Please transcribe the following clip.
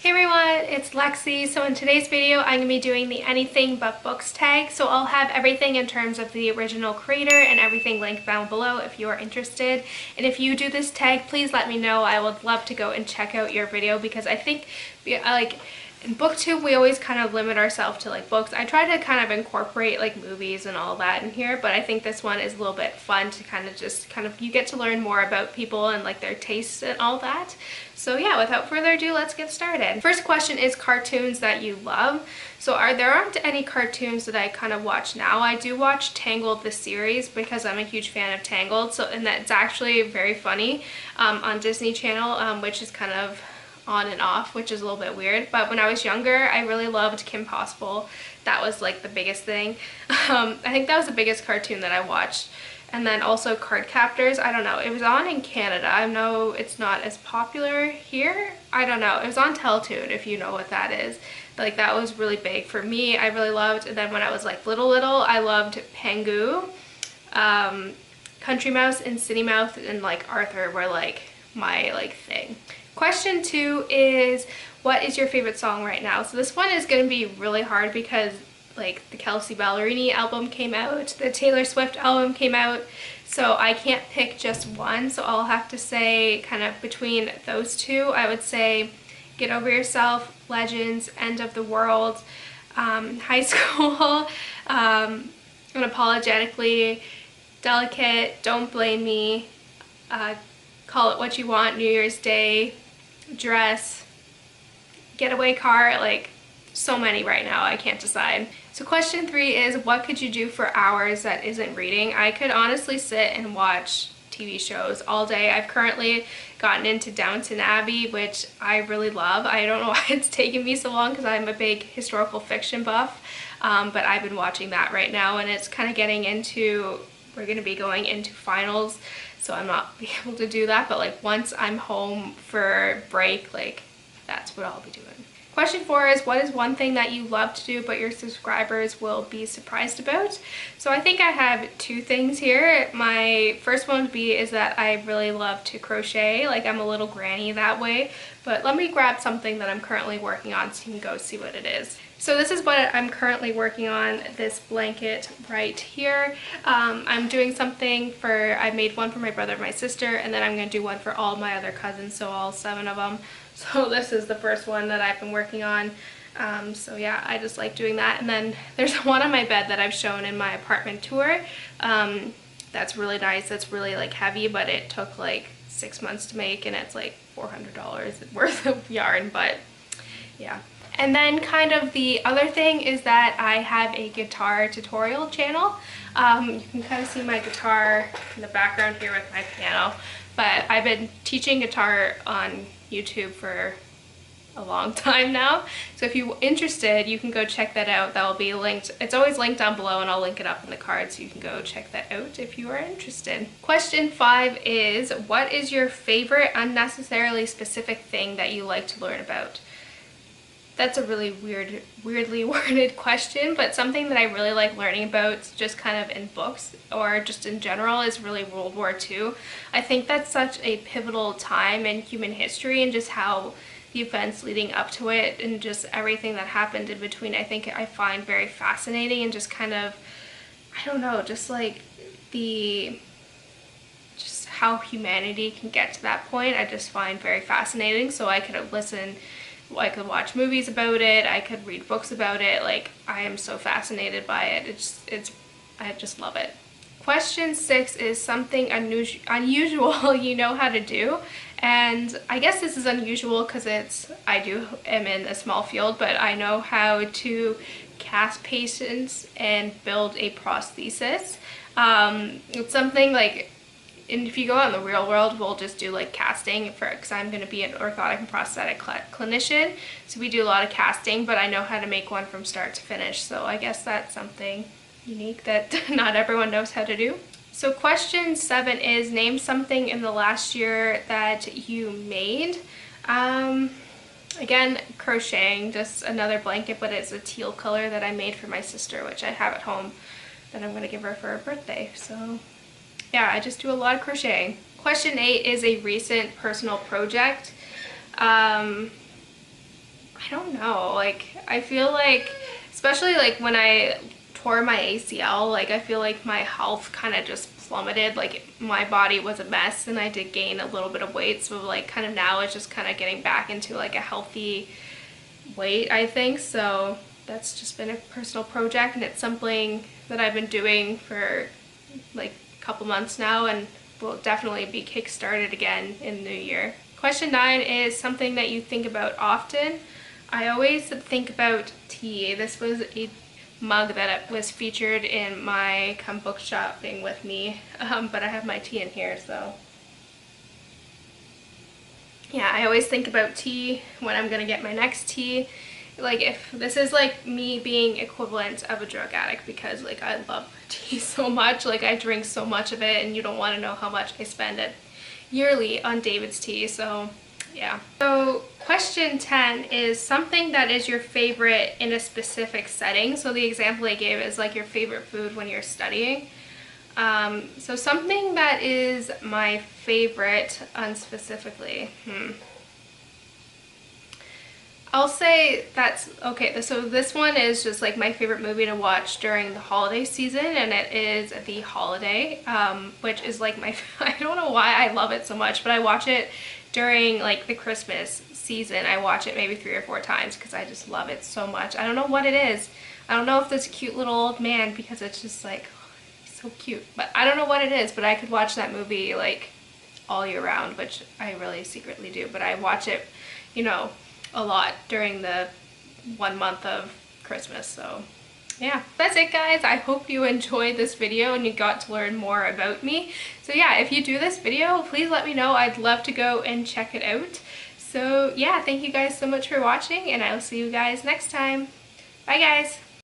Hey everyone, it's Lexi. So in today's video, I'm going to be doing the anything but books tag. So I'll have everything in terms of the original creator and everything linked down below if you are interested. And if you do this tag, please let me know. I would love to go and check out your video because I think in booktube we always kind of limit ourselves to books. I try to kind of incorporate movies and all that in here, but I think this one is a little bit fun to you get to learn more about people and their tastes and all that. So yeah, without further ado, let's get started. First question is cartoons that you love. So there aren't any cartoons that I kind of watch now. I do watch Tangled the series because I'm a huge fan of Tangled. And that's actually very funny on Disney Channel, which is kind of on and off, which is a little bit weird. But when I was younger, I really loved Kim Possible. That was the biggest thing. I think that was the biggest cartoon that I watched. And then also Cardcaptors. I don't know, it was on in Canada. I know it's not as popular here. I don't know, it was on Teletoon, if you know what that is. That was really big for me. I really loved. And then when I was little, I loved Pangu, Country Mouse, and City Mouse, and Arthur were my thing. Question 2 is, what is your favorite song right now? So this one is going to be really hard because the Kelsey Ballerini album came out, the Taylor Swift album came out, so I can't pick just one. So I'll have to say kind of between those two. I would say Get Over Yourself, Legends, End of the World, High School, Unapologetically, Delicate, Don't Blame Me, Call It What You Want, New Year's Day, Dress, Getaway Car, so many right now, I can't decide. So question 3 is, what could you do for hours that isn't reading? I could honestly sit and watch TV shows all day. I've currently gotten into Downton Abbey, which I really love. I don't know why it's taken me so long because I'm a big historical fiction buff, but I've been watching that right now, and it's kind of getting into, we're going to be going into finals, so I'm not able to do that, but once I'm home for break, that's what I'll be doing. Question 4 is, what is one thing that you love to do but your subscribers will be surprised about? So I think I have 2 things here. My first one is that I really love to crochet. I'm a little granny that way. But let me grab something that I'm currently working on so you can go see what it is. So this is what I'm currently working on, this blanket right here. I'm doing something I made one for my brother and my sister, and then I'm going to do one for all my other cousins, so all 7 of them. So this is the first one that I've been working on. So yeah, I just like doing that. And then there's one on my bed that I've shown in my apartment tour. That's really nice. That's really heavy, but it took 6 months to make, and it's $400 worth of yarn, but yeah. And then kind of the other thing is that I have a guitar tutorial channel. You can kind of see my guitar in the background here with my piano, but I've been teaching guitar on YouTube for a long time now. So if you're interested, you can go check that out. That will be linked. It's always linked down below, and I'll link it up in the card so you can go check that out if you are interested. Question 5 is, what is your favorite unnecessarily specific thing that you like to learn about? That's a really weirdly worded question, but something that I really like learning about just kind of in books or just in general is really World War II. I think that's such a pivotal time in human history, and just how the events leading up to it and just everything that happened in between, I find very fascinating, and just kind of, I don't know, just just how humanity can get to that point, I just find very fascinating. So I could I could watch movies about it, I could read books about it. I am so fascinated by it. I just love it. Question 6 is something unusual you know how to do. And I guess this is unusual because I am in a small field, but I know how to cast patients and build a prosthesis. It's something and if you go out in the real world, we'll just do casting because I'm going to be an orthotic and prosthetic clinician. So we do a lot of casting, but I know how to make one from start to finish. So I guess that's something unique that not everyone knows how to do. So question 7 is, name something in the last year that you made. Again, crocheting, just another blanket, but it's a teal color that I made for my sister, which I have at home that I'm going to give her for her birthday. So yeah, I just do a lot of crocheting. Question 8 is a recent personal project. I don't know, like I feel like, especially like when I tore my ACL, like I feel like my health kind of just plummeted. Like my body was a mess and I did gain a little bit of weight, so like kind of now it's just kind of getting back into like a healthy weight, I think. So that's just been a personal project, and it's something that I've been doing for like a couple months now, and will definitely be kick-started again in the new year. Question 9 is something that you think about often. I always think about tea. This was a mug that was featured in my Come Book Shopping With Me, but I have my tea in here, so yeah, I always think about tea when I'm gonna get my next tea. Like if this is like me being equivalent of a drug addict, because like I love tea so much, like I drink so much of it, and you don't want to know how much I spend it yearly on David's tea. So yeah. So question 10 is something that is your favorite in a specific setting. So the example I gave is like your favorite food when you're studying. So something that is my favorite unspecifically. I'll say that's okay. So this one is just like my favorite movie to watch during the holiday season, and it is The Holiday, which is like my, I don't know why I love it so much, but I watch it during like the Christmas season. I watch it maybe 3 or 4 times because I just love it so much. I don't know what it is. I don't know if this cute little old man, because it's just like, oh, he's so cute, but I don't know what it is, but I could watch that movie like all year round, which I really secretly do, but I watch it, you know, a lot during the 1 month of Christmas. So yeah, that's it guys. I hope you enjoyed this video and you got to learn more about me. So yeah, if you do this video, please let me know. I'd love to go and check it out. So yeah, thank you guys so much for watching, and I'll see you guys next time. Bye guys.